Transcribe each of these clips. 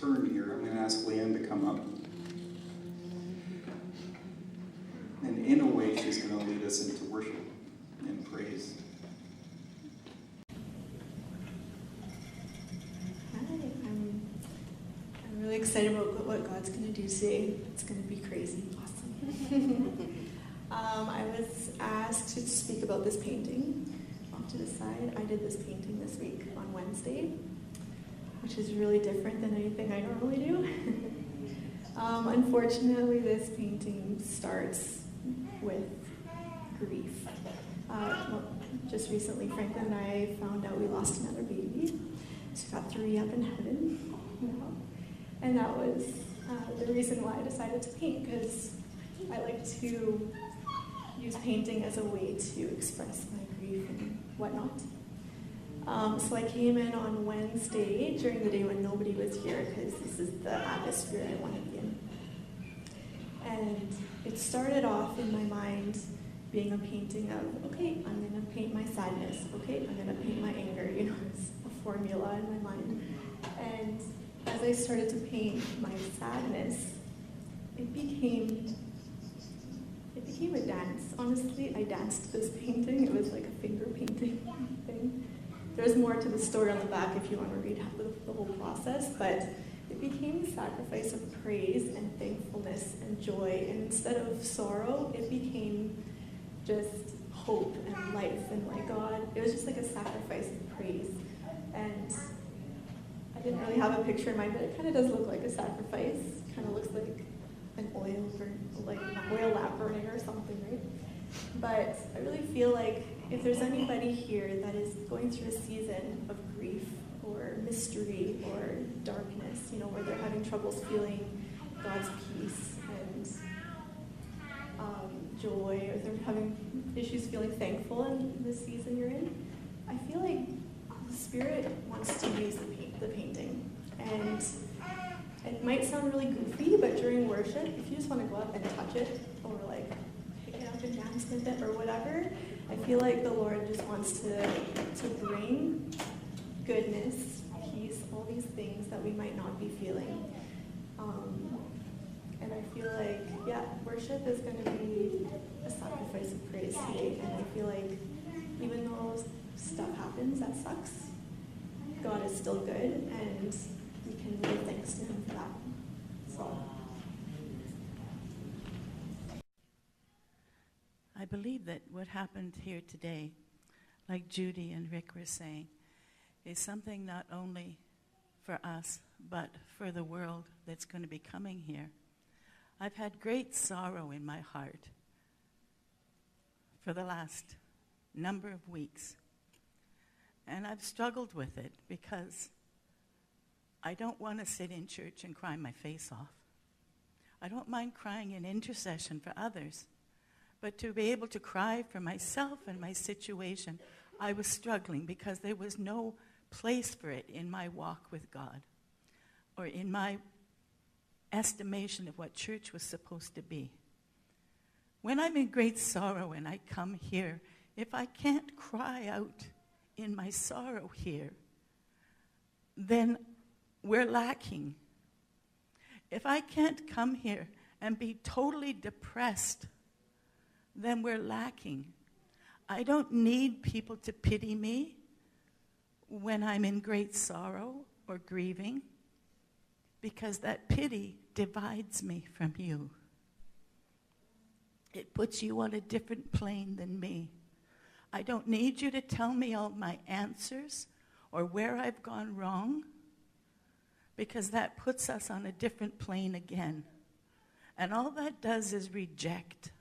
turn here, I'm going to ask Leanne to come up. And in a way, she's going to lead us into worship and praise. I'm really excited about what God's going to do today. It's going to be crazy. Awesome. I was asked to speak about this painting off to the side. I did this painting this week on Wednesday, which is really different than anything I normally do. Unfortunately, this painting starts with grief. Just recently, Franklin and I found out we lost another baby. So we've got 3 up in heaven. And that was the reason why I decided to paint, because I like to use painting as a way to express my grief and whatnot. So I came in on Wednesday during the day when nobody was here, because this is the atmosphere I want to be in. And it started off in my mind being a painting of, okay, I'm going to paint my sadness. Okay, I'm going to paint my anger. It's a formula in my mind. And as I started to paint my sadness, it became a dance. Honestly, I danced this painting. It was like a finger painting thing. There's more to the story on the back if you want to read the whole process, but it became a sacrifice of praise and thankfulness and joy. And instead of sorrow, it became just hope and life. And like God, it was just like a sacrifice of praise. And I didn't really have a picture in mind, but it kind of does look like a sacrifice. Kind of looks like an oil lamp burning or something, right? But I really feel like if there's anybody here that is going through a season of grief or mystery or darkness, where they're having troubles feeling God's peace and joy, or they're having issues feeling thankful in the season you're in, I feel like the Spirit wants to use the painting. And it might sound really goofy, but during worship, if you just want to go up and touch it, or like pick it up and dance with it, or whatever, I feel like the Lord just wants to bring goodness, peace, all these things that we might not be feeling. And I feel like, worship is going to be a sacrifice of praise today. And I feel like even though stuff happens that sucks, God is still good, and we can give thanks to Him for that. So, I believe that what happened here today, like Judy and Rick were saying, is something not only for us, but for the world that's going to be coming here. I've had great sorrow in my heart for the last number of weeks. And I've struggled with it because I don't want to sit in church and cry my face off. I don't mind crying in intercession for others. But to be able to cry for myself and my situation, I was struggling because there was no place for it in my walk with God or in my estimation of what church was supposed to be. When I'm in great sorrow and I come here, if I can't cry out in my sorrow here, then we're lacking. If I can't come here and be totally depressed, then we're lacking. I don't need people to pity me when I'm in great sorrow or grieving, because that pity divides me from you. It puts you on a different plane than me. I don't need you to tell me all my answers or where I've gone wrong, because that puts us on a different plane again. And all that does is reject.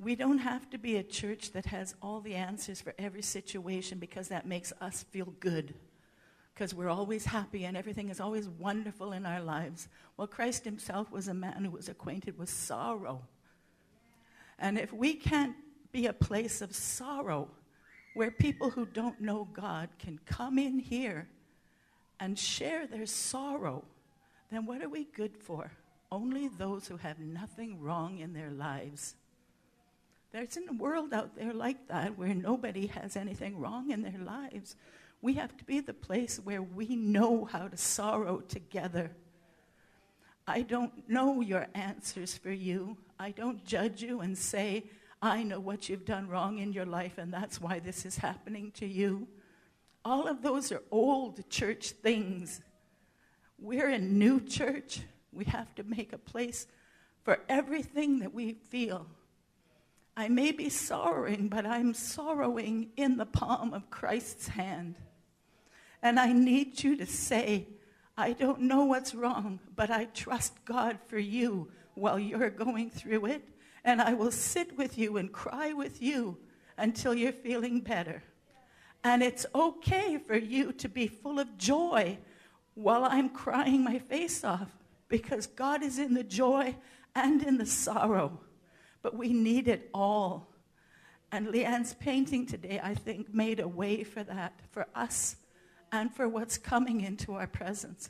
We don't have to be a church that has all the answers for every situation, because that makes us feel good, because we're always happy and everything is always wonderful in our lives. Well, Christ himself was a man who was acquainted with sorrow. And if we can't be a place of sorrow where people who don't know God can come in here and share their sorrow, then what are we good for? Only those who have nothing wrong in their lives. There's a world out there like that where nobody has anything wrong in their lives, We have to be the place where we know how to sorrow together. I don't know your answers for you. I don't judge you and say, I know what you've done wrong in your life, and that's why this is happening to you. All of those are old church things. We're a new church. We have to make a place for everything that we feel. I may be sorrowing, but I'm sorrowing in the palm of Christ's hand. And I need you to say, I don't know what's wrong, but I trust God for you while you're going through it. And I will sit with you and cry with you until you're feeling better. And it's okay for you to be full of joy while I'm crying my face off, because God is in the joy and in the sorrow. But we need it all. And Leanne's painting today, I think, made a way for that, for us and for what's coming into our presence.